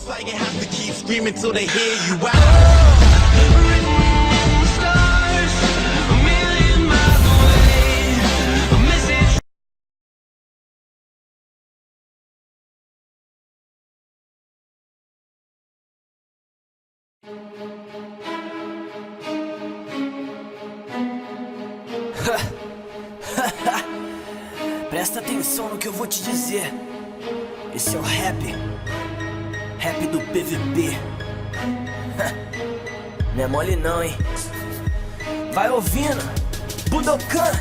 That's why you have to keep screaming till they hear you out. Presta atenção no que eu vou te dizer. Esse é o rap do PVP. Não é mole não, hein? Vai ouvindo, Budokan.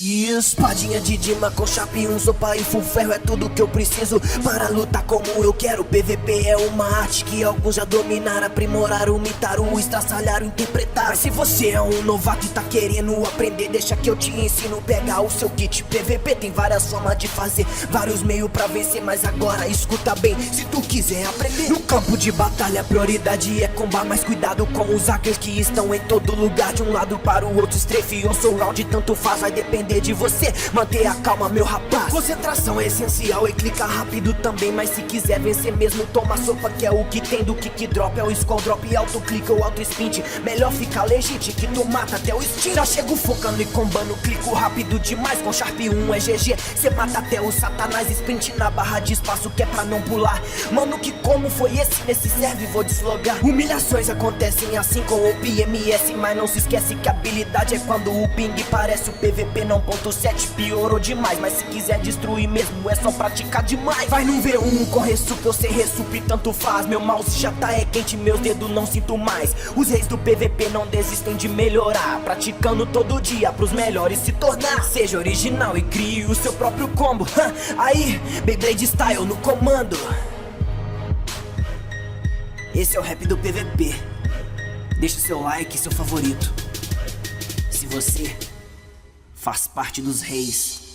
E espadinha de Dima com chape, um sopa e full ferro é tudo que eu preciso para lutar como eu quero. PVP é uma arte que alguns já dominaram, aprimoraram, imitaram, estraçalharam, interpretaram. Mas se você é um novato e tá querendo aprender, deixa que eu te ensino. Pega o seu kit. PVP tem várias formas de fazer, vários meios pra vencer, mas agora escuta bem, se tu quiser aprender. No campo de batalha a prioridade é combar, mas cuidado com os hackers que estão em todo lugar. De um lado para o outro, strafe ou surround, tanto faz, vai depender de você. Manter a calma, meu rapaz. Concentração é essencial e clica rápido também, mas se quiser vencer mesmo, toma sopa, que é o que tem do kick drop. É o scroll drop, auto-click ou auto-sprint. Melhor ficar legit que tu mata até o instinto. Já chego focando e combando, clico rápido demais. Com Sharp 1 é GG, cê mata até o satanás. Sprint na barra de espaço que é pra não pular. Mano, que como foi esse? Nesse serve vou deslogar. Humilhações acontecem assim com o PMS, mas não se esquece que a habilidade é quando o ping parece. O PVP não 1.7 piorou demais, mas se quiser destruir mesmo é só praticar demais. Vai no V1 com resup ou sem resup, tanto faz. Meu mouse já tá quente, meus dedos não sinto mais. Os reis do PVP não desistem de melhorar, praticando todo dia pros melhores se tornar. Seja original e crie o seu próprio combo. Aí, Beyblade Style no comando. Esse é o rap do PVP. Deixa o seu like e seu favorito se você faz parte dos reis.